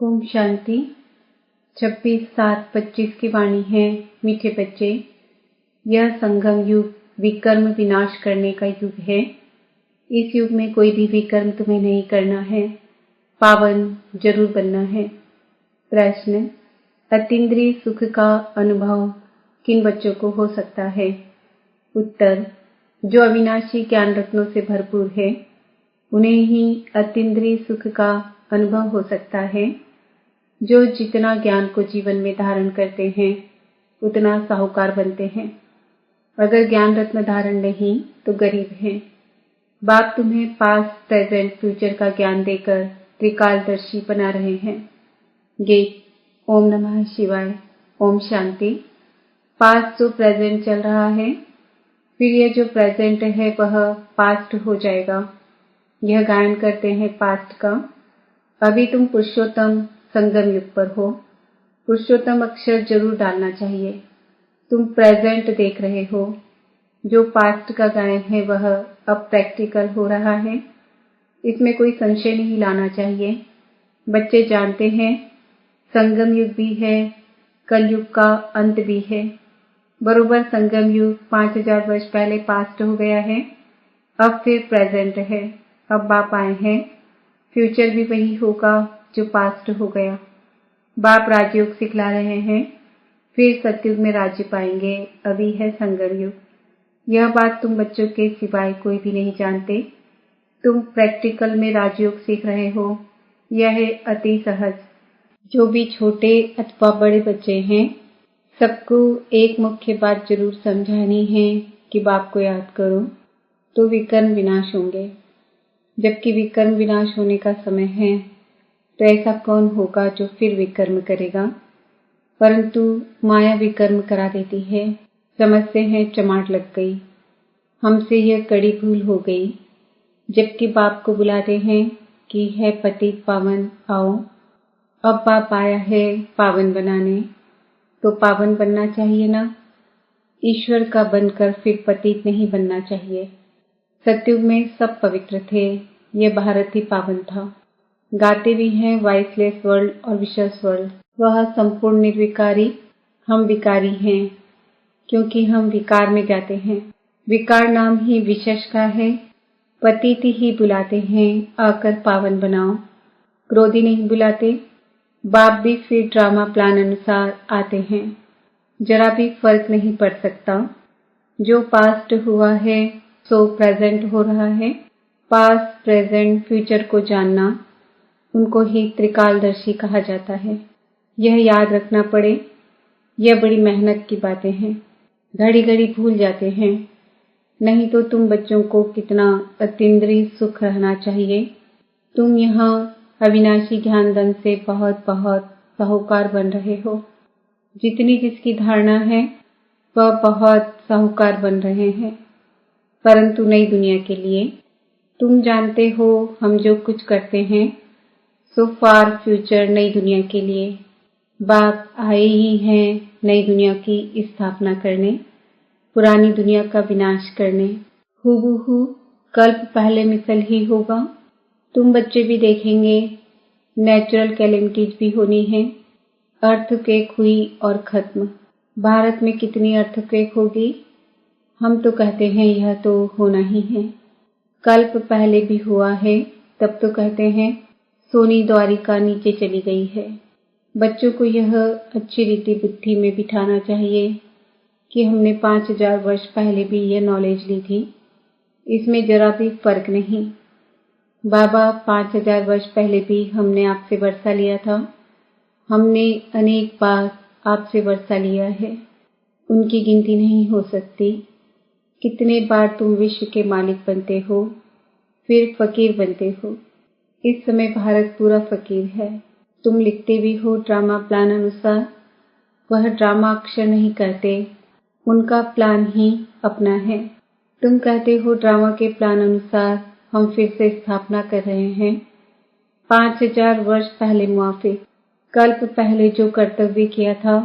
ओम शांति। 26/7/25 की वाणी है। मीठे बच्चे, यह संगम युग विकर्म विनाश करने का युग है। इस युग में कोई भी विकर्म तुम्हें नहीं करना है, पावन जरूर बनना है। प्रश्न, अतीन्द्रिय सुख का अनुभव किन बच्चों को हो सकता है? उत्तर, जो अविनाशी ज्ञान रत्नों से भरपूर है उन्हें ही अतीन्द्रिय सुख का अनुभव हो सकता है। जो जितना ज्ञान को जीवन में धारण करते हैं उतना साहूकार बनते हैं। अगर ज्ञान रत्न धारण नहीं तो गरीब हैं। बाप तुम्हें पास्ट, प्रेजेंट, फ्यूचर का ज्ञान देकर त्रिकालदर्शी बना रहे हैं। गेट। ओम नमः शिवाय। ओम शांति। पास्ट जो प्रेजेंट चल रहा है, फिर यह जो प्रेजेंट है वह पास्ट हो जाएगा। यह गायन करते हैं पास्ट का। अभी तुम पुरुषोत्तम संगम युग पर हो। पुरुषोत्तम अक्षर जरूर डालना चाहिए। तुम प्रेजेंट देख रहे हो। जो पास्ट का गायन है वह अब प्रैक्टिकल हो रहा है। इसमें कोई संशय नहीं लाना चाहिए। बच्चे जानते हैं संगम युग भी है, कलयुग का अंत भी है। बरोबर संगम युग 5000 वर्ष पहले पास्ट हो गया है। अब फिर प्रेजेंट है। अब बाप आए हैं। फ्यूचर भी वही होगा जो पास्ट हो गया। बाप राजयोग सिखला रहे हैं। फिर सतयुग में राज्य पाएंगे। अभी है संगम युग। यह बात तुम बच्चों के सिवाय कोई भी नहीं जानते। तुम प्रैक्टिकल में राजयोग सीख रहे हो। यह है अति सहज। जो भी छोटे अथवा बड़े बच्चे हैं, सबको एक मुख्य बात जरूर समझानी है कि बाप को याद करो तो विकर्म विनाश होंगे। जबकि विकर्म विनाश होने का समय है, तो ऐसा कौन होगा जो फिर विकर्म करेगा? परंतु माया विकर्म करा देती है। समझते हैं चमाट लग गई, हमसे यह कड़ी भूल हो गई। जबकि बाप को बुलाते हैं कि है पतित पावन आओ। अब बाप आया है पावन बनाने, तो पावन बनना चाहिए ना। ईश्वर का बनकर फिर पतित नहीं बनना चाहिए। सतयुग में सब पवित्र थे। यह भारत ही पावन था। गाते भी हैं वाइसलेस वर्ल्ड और विशेष वर्ल्ड। वह संपूर्ण निर्विकारी, हम विकारी हैं क्योंकि हम विकार में जाते हैं। विकार नाम ही विशेष का है। पतित ही बुलाते हैं आकर पावन बनाओ। क्रोधी नहीं बुलाते। बाप भी फिर ड्रामा प्लान अनुसार आते हैं। जरा भी फर्क नहीं पड़ सकता। जो पास्ट हुआ है सो प्रेजेंट हो रहा है। पास्ट, प्रेजेंट, फ्यूचर को जानना, उनको ही त्रिकालदर्शी कहा जाता है। यह याद रखना पड़े। यह बड़ी मेहनत की बातें हैं। घड़ी घड़ी भूल जाते हैं। नहीं तो तुम बच्चों को कितना अतीन्द्रिय सुख रहना चाहिए। तुम यहाँ अविनाशी ज्ञान धन से बहुत बहुत साहूकार बन रहे हो। जितनी जिसकी धारणा है वह बहुत साहूकार बन रहे हैं, परंतु नई दुनिया के लिए। तुम जानते हो हम जो कुछ करते हैं सो फार फ्यूचर नई दुनिया के लिए। बाप आए ही हैं नई दुनिया की स्थापना करने, पुरानी दुनिया का विनाश करने। हूबहू कल्प पहले मिसल ही होगा। तुम बच्चे भी देखेंगे नेचुरल कैलेमिटीज भी होनी है। अर्थक्वेक हुई और खत्म। भारत में कितनी अर्थक्वेक होगी? हम तो कहते हैं यह तो होना ही है। कल्प पहले भी हुआ है, तब तो कहते हैं सोनी द्वारिका नीचे चली गई है। बच्चों को यह अच्छी रीति बुद्धि में बिठाना चाहिए कि हमने 5000 वर्ष पहले भी यह नॉलेज ली थी। इसमें जरा भी फर्क नहीं। बाबा 5000 वर्ष पहले भी हमने आपसे वर्षा लिया था। हमने अनेक बार आपसे वर्षा लिया है, उनकी गिनती नहीं हो सकती। कितने बार तुम विश्व के मालिक बनते हो, फिर फकीर बनते हो। इस समय भारत पूरा फकीर है। तुम लिखते भी हो ड्रामा प्लान अनुसार। वह ड्रामा अक्षर नहीं करते, उनका प्लान ही अपना है। तुम कहते हो ड्रामा के प्लान अनुसार हम फिर से स्थापना कर रहे हैं। 5000 वर्ष पहले मुआफिक कल्प पहले जो कर्तव्य किया था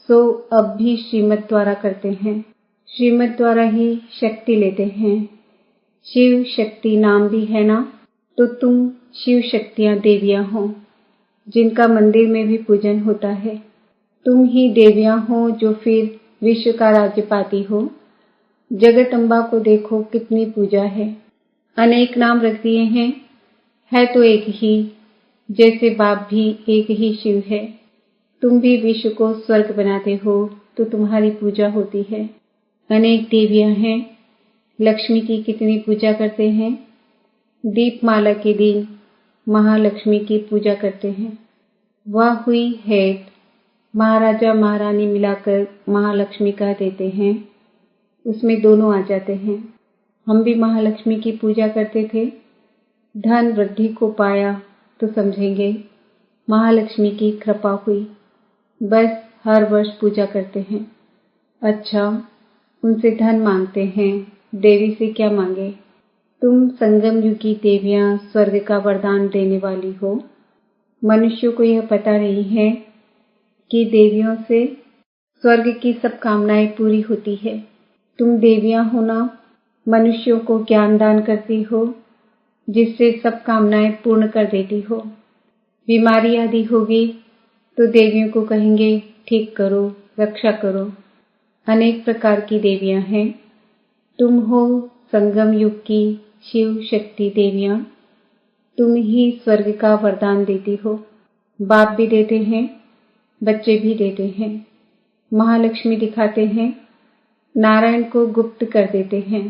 सो अब भी श्रीमत द्वारा करते हैं। श्रीमत द्वारा ही शक्ति लेते हैं। शिव शक्ति नाम भी है ना, तो तुम शिव शक्तियां देवियां हो। जिनका मंदिर में भी पूजन होता है। तुम ही देवियां हो जो फिर विश्व का राज्य पाती हो। जगदम्बा को देखो कितनी पूजा है, अनेक नाम रख दिए हैं, है तो एक ही, जैसे बाप भी एक ही शिव है। तुम भी विश्व को स्वर्ग बनाते हो तो तुम्हारी पूजा होती है। अनेक देवियां हैं, लक्ष्मी की कितनी पूजा करते हैं। दीपमाला के दिन महालक्ष्मी की पूजा करते हैं। वह हुई हेड, महाराजा महारानी मिलाकर महालक्ष्मी कह देते हैं, उसमें दोनों आ जाते हैं। हम भी महालक्ष्मी की पूजा करते थे। धन वृद्धि को पाया तो समझेंगे महालक्ष्मी की कृपा हुई। बस हर वर्ष पूजा करते हैं। अच्छा, उनसे धन मांगते हैं, देवी से क्या मांगे। तुम संगम युग की देवियां स्वर्ग का वरदान देने वाली हो। मनुष्यों को यह पता नहीं है कि देवियों से स्वर्ग की सब कामनाएं पूरी होती है। तुम देवियां हो ना, मनुष्यों को ज्ञान दान करती हो, जिससे सब कामनाएं पूर्ण कर देती हो। बीमारी आदि होगी तो देवियों को कहेंगे ठीक करो, रक्षा करो। अनेक प्रकार की देवियां हैं। तुम हो संगम युग की शिव शक्ति देवियां। तुम ही स्वर्ग का वरदान देती हो। बाप भी देते हैं, बच्चे भी देते हैं। महालक्ष्मी दिखाते हैं, नारायण को गुप्त कर देते हैं।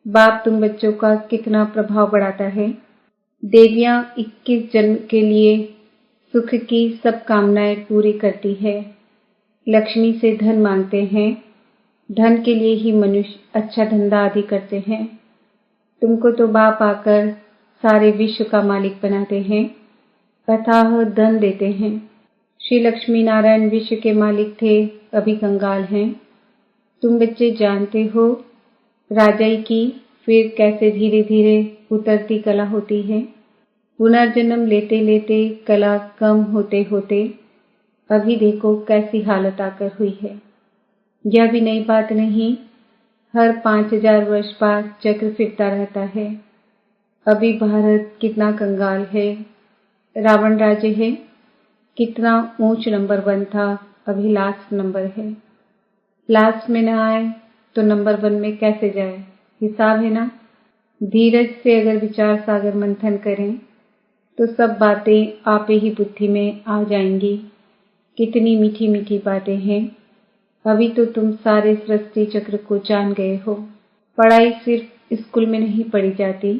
बाप तुम बच्चों का कितना प्रभाव बढ़ाता है। देवियां 21 जन्म के लिए सुख की सब कामनाएं पूरी करती है। लक्ष्मी से धन मांगते हैं, धन के लिए ही मनुष्य अच्छा धंधा आदि करते हैं। तुमको तो बाप आकर सारे विश्व का मालिक बनाते हैं, अथाह धन देते हैं। श्री लक्ष्मी नारायण विश्व के मालिक थे, अभी कंगाल हैं। तुम बच्चे जानते हो राजाई की फिर कैसे धीरे धीरे उतरती कला होती है। पुनर्जन्म लेते लेते कला कम होते होते अभी देखो कैसी हालत आकर हुई है। यह भी नई बात नहीं, हर 5000 वर्ष बाद चक्र फिरता रहता है। अभी भारत कितना कंगाल है। रावण राज्य है, कितना ऊंच नंबर 1 था, अभी लास्ट नंबर है। लास्ट में न आए तो नंबर 1 में कैसे जाए, हिसाब है ना। धीरज से अगर विचार सागर मंथन करें तो सब बातें आप ही बुद्धि में आ जाएंगी। कितनी मीठी मीठी बातें हैं। अभी तो तुम सारे सृष्टि चक्र को जान गए हो। पढ़ाई सिर्फ स्कूल में नहीं पढ़ी जाती।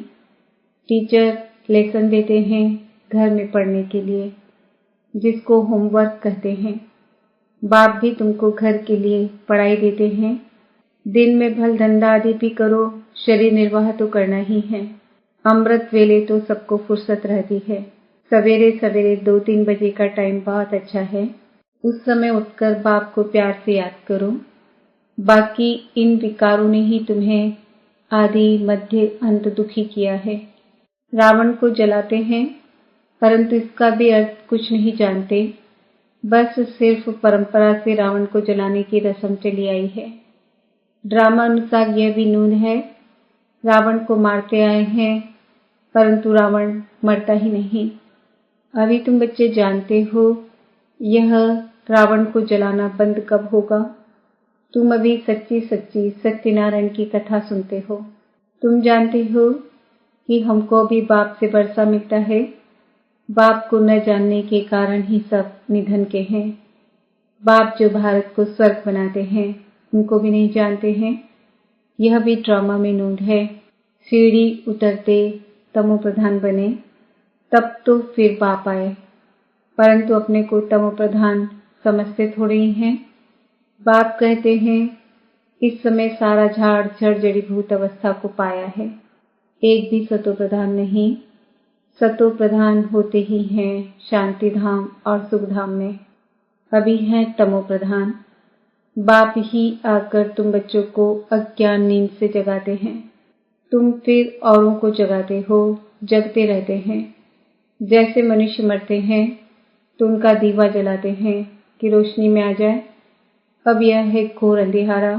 टीचर लेसन देते हैं घर में पढ़ने के लिए, जिसको होमवर्क कहते हैं। बाप भी तुमको घर के लिए पढ़ाई देते हैं। दिन में भल धंधा आदि भी करो, शरीर निर्वाह तो करना ही है। अमृत वेले तो सबको फुर्सत रहती है। सवेरे सवेरे 2-3 बजे का टाइम बहुत अच्छा है। उस समय उठकर बाप को प्यार से याद करो। बाकी इन विकारों ने ही तुम्हें आदि मध्य अंत दुखी किया है। रावण को जलाते हैं, परंतु इसका भी अर्थ कुछ नहीं जानते। बस सिर्फ परंपरा से रावण को जलाने की रस्म चली आई है। ड्रामा अनुसार यह भी नून है, रावण को मारते आए हैं, परंतु रावण मरता ही नहीं। अभी तुम बच्चे जानते हो यह रावण को जलाना बंद कब होगा। तुम अभी सच्ची सच्ची सत्यनारायण की कथा सुनते हो। तुम जानते हो कि हमको भी बाप से वर्षा मिलता है। बाप को न जानने के कारण ही सब निधन के हैं। बाप जो भारत को स्वर्ग बनाते हैं उनको भी नहीं जानते हैं। यह भी ड्रामा में नूंद है। सीढ़ी उतरते तमो प्रधान बने तब तो फिर बाप आए, परंतु अपने को तमो प्रधान समझते थोड़े ही हैं। बाप कहते हैं इस समय सारा झाड़ जड़ जड़ीभूत अवस्था को पाया है, एक भी सतो प्रधान नहीं। सतो प्रधान होते ही हैं शांति धाम और सुख धाम में, अभी हैं तमो प्रधान। बाप ही आकर तुम बच्चों को अज्ञान नींद से जगाते हैं। तुम फिर औरों को जगाते हो, जगते रहते हैं। जैसे मनुष्य मरते हैं तो उनका दीवा जलाते हैं कि रोशनी में आ जाए। अब यह है घोर अंधियारा।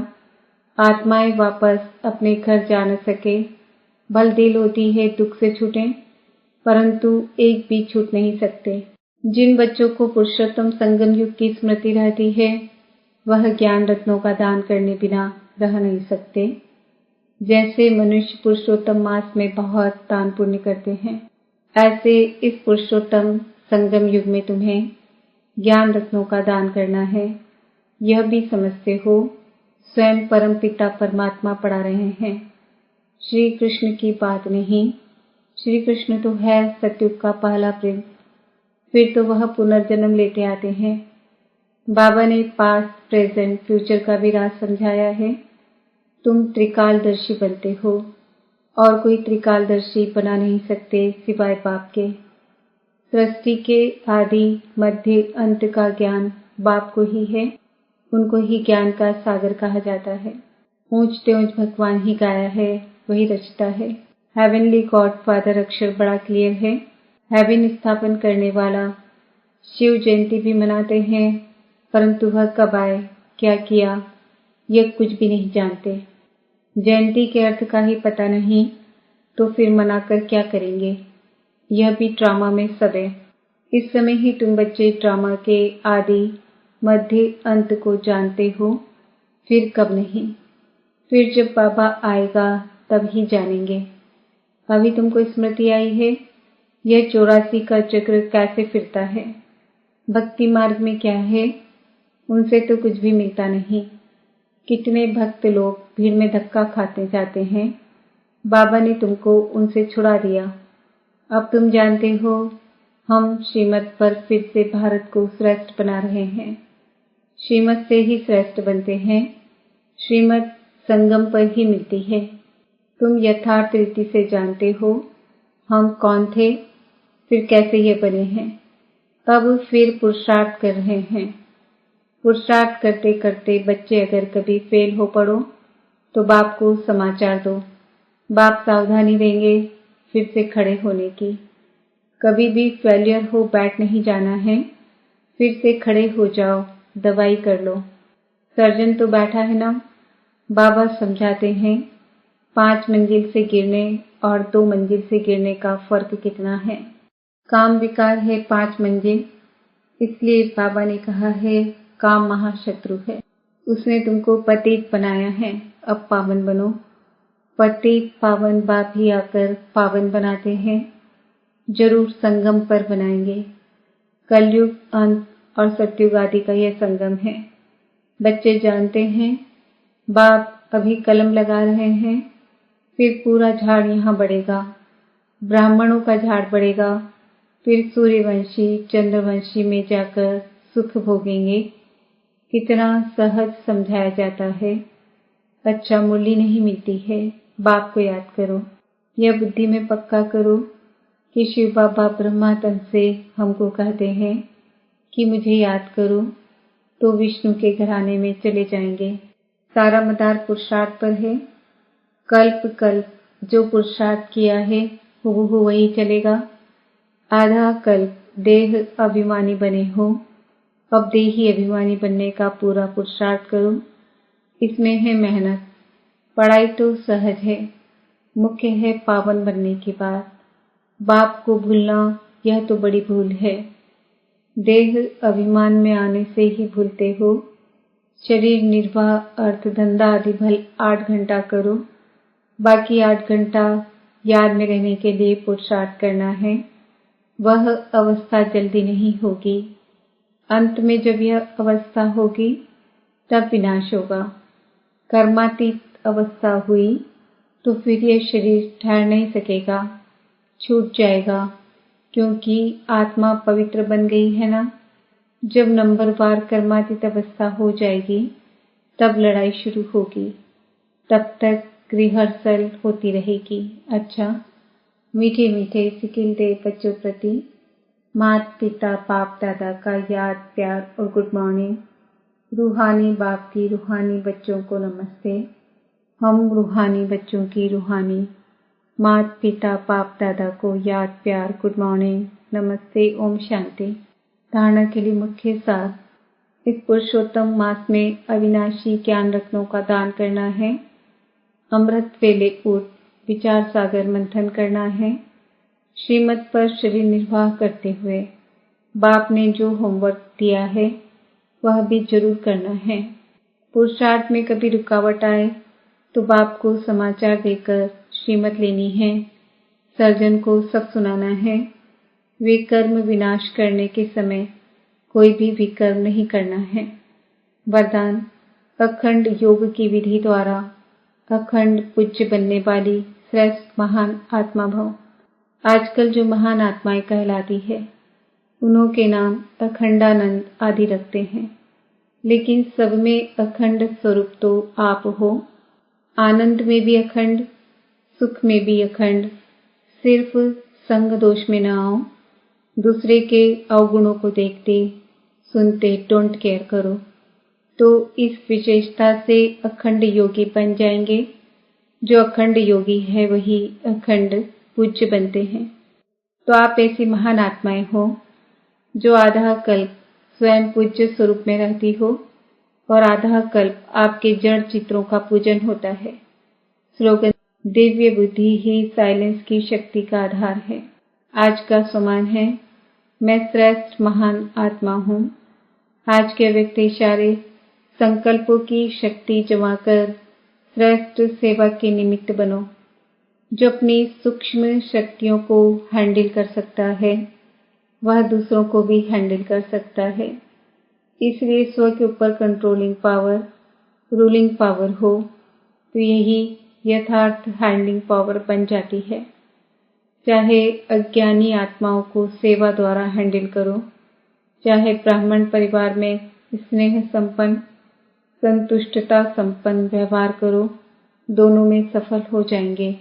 आत्माएं वापस अपने घर जा न सके। भल दिल होती है दुख से छूटें, परंतु एक भी छूट नहीं सकते। जिन बच्चों को पुरुषोत्तम संगम युग की स्मृति रहती है वह ज्ञान रत्नों का दान करने बिना रह नहीं सकते। जैसे मनुष्य पुरुषोत्तम मास में बहुत दान पुण्य करते हैं, ऐसे इस पुरुषोत्तम संगम युग में तुम्हें ज्ञान रत्नों का दान करना है। यह भी समझते हो स्वयं परम पिता परमात्मा पढ़ा रहे हैं, श्री कृष्ण की बात नहीं। श्री कृष्ण तो है सतयुग का पहला प्रिंस, फिर तो वह पुनर्जन्म लेते आते हैं। बाबा ने पास्ट प्रेजेंट फ्यूचर का भी राज समझाया है। तुम त्रिकालदर्शी बनते हो और कोई त्रिकालदर्शी बना नहीं सकते सिवाय बाप के। सृष्टि के आदि मध्य अंत का ज्ञान बाप को ही है, उनको ही ज्ञान का सागर कहा जाता है। ऊंच त्योंच भगवान ही गाया है, वही रचता है। हेवनली गॉड फादर अक्षर बड़ा क्लियर है। हेवन स्थापन करने वाला शिव जयंती भी मनाते हैं, परंतु वह कब आए, क्या किया, यह कुछ भी नहीं जानते। जयंती के अर्थ का ही पता नहीं तो फिर मनाकर क्या करेंगे। यह भी ड्रामा में सब है। इस समय ही तुम बच्चे ड्रामा के आदि मध्य अंत को जानते हो, फिर कब नहीं। फिर जब बाबा आएगा तब ही जानेंगे। अभी तुमको स्मृति आई है यह 84 का चक्र कैसे फिरता है। भक्ति मार्ग में क्या है, उनसे तो कुछ भी मिलता नहीं। कितने भक्त लोग भीड़ में धक्का खाते जाते हैं, बाबा ने तुमको उनसे छुड़ा दिया। अब तुम जानते हो हम श्रीमत पर फिर से भारत को श्रेष्ठ बना रहे हैं। श्रीमत से ही श्रेष्ठ बनते हैं, श्रीमत संगम पर ही मिलती है। तुम यथार्थ रीति से जानते हो हम कौन थे, फिर कैसे ये बने हैं। अब फिर पुरुषार्थ कर रहे हैं। पुरुषार्थ करते करते बच्चे अगर कभी फेल हो पड़ो तो बाप को समाचार दो, बाप सावधानी देंगे फिर से खड़े होने की। कभी भी फेलियर हो बैठ नहीं जाना है, फिर से खड़े हो जाओ, दवाई कर लो। सर्जन तो बैठा है ना, बाबा समझाते हैं 5 मंजिल से गिरने और 2 मंजिल से गिरने का फर्क कितना है। काम विकार है 5 मंजिल, इसलिए बाबा ने कहा है काम महाशत्रु है। उसने तुमको पतित बनाया है, अब पावन बनो। पतित पावन बाप ही आकर पावन बनाते हैं, जरूर संगम पर बनाएंगे। कलयुग अंत और सतयुग आदि का यह संगम है। बच्चे जानते हैं बाप अभी कलम लगा रहे हैं, फिर पूरा झाड़ यहाँ बढ़ेगा, ब्राह्मणों का झाड़ बढ़ेगा, फिर सूर्यवंशी चंद्रवंशी में जाकर सुख भोगेंगे। कितना सहज समझाया जाता है। अच्छा मूल्य नहीं मिलती है। बाप को याद करो, यह बुद्धि में पक्का करो कि शिव बाबा ब्रह्मा तन से हमको कहते हैं कि मुझे याद करो, तो विष्णु के घराने में चले जाएंगे। सारा मदार पुरुषार्थ पर है। कल्प कल्प जो पुरुषार्थ किया है हूबहू वही चलेगा। आधा कल्प देह अभिमानी बने हो, अब देही अभिमानी बनने का पूरा पुरुषार्थ करो। इसमें है मेहनत। पढ़ाई तो सहज है, मुख्य है पावन बनने की बात। बाप को भूलना यह तो बड़ी भूल है। देह अभिमान में आने से ही भूलते हो। शरीर निर्वाह अर्थ धंधा आदि भल 8 घंटा करो, बाकी 8 घंटा याद में रहने के लिए पुरुषार्थ करना है। वह अवस्था जल्दी नहीं होगी। अंत में जब यह अवस्था होगी तब विनाश होगा। कर्मातीत अवस्था हुई तो फिर यह शरीर ठहर नहीं सकेगा, छूट जाएगा, क्योंकि आत्मा पवित्र बन गई है ना। जब नंबरवार कर्मातीत अवस्था हो जाएगी तब लड़ाई शुरू होगी, तब तक रिहर्सल होती रहेगी। अच्छा, मीठे मीठे सिकिल दे बच्चों प्रति माता पिता बाप दादा का याद प्यार और गुड मॉर्निंग। रूहानी बाप की रूहानी बच्चों को नमस्ते। हम रूहानी बच्चों की रूहानी माता पिता बाप दादा को याद प्यार गुड मॉर्निंग नमस्ते ओम शांति। धारणा के लिए मुख्य सार, इस पुरुषोत्तम मास में अविनाशी ज्ञान रत्नों का दान करना है। अमृत वेले उठ विचार सागर मंथन करना है। श्रीमत पर शरीर निर्वाह करते हुए बाप ने जो होमवर्क दिया है वह भी जरूर करना है। पुरुषार्थ में कभी रुकावट आए तो बाप को समाचार देकर श्रीमत लेनी है। सर्जन को सब सुनाना है। विकर्म विनाश करने के समय कोई भी विकर्म नहीं करना है। वरदान, अखंड योग की विधि द्वारा अखंड पूज्य बनने वाली श्रेष्ठ महान आत्मा भव। आजकल जो महान आत्माएं कहलाती है उन्हों के नाम अखंडानंद आदि रखते हैं, लेकिन सब में अखंड स्वरूप तो आप हो। आनंद में भी अखंड, सुख में भी अखंड। सिर्फ संग दोष में न आओ। दूसरे के अवगुणों को देखते सुनते डोंट केयर करो, तो इस विशेषता से अखंड योगी बन जाएंगे। जो अखंड योगी है वही अखंड पूज्य बनते हैं। तो आप ऐसी महान आत्माएं हो जो आधा कल्प स्वयं पूज्य स्वरूप में रहती हो और आधा कल्प आपके जड़ चित्रों का पूजन होता है। स्लोगन, दिव्य बुद्धि ही साइलेंस की शक्ति का आधार है। आज का सम्मान है, मैं श्रेष्ठ महान आत्मा हूँ। आज के व्यक्त इशारे संकल्पों की शक्ति जमा कर श्रेष्ठ सेवा के निमित्त बनो। जो अपनी सूक्ष्म शक्तियों को हैंडल कर सकता है वह दूसरों को भी हैंडल कर सकता है। इसलिए स्व के ऊपर कंट्रोलिंग पावर, रूलिंग पावर हो तो यही यथार्थ हैंडलिंग पावर बन जाती है। चाहे अज्ञानी आत्माओं को सेवा द्वारा हैंडल करो, चाहे ब्राह्मण परिवार में स्नेह संपन्न, संतुष्टता संपन्न व्यवहार करो, दोनों में सफल हो जाएंगे।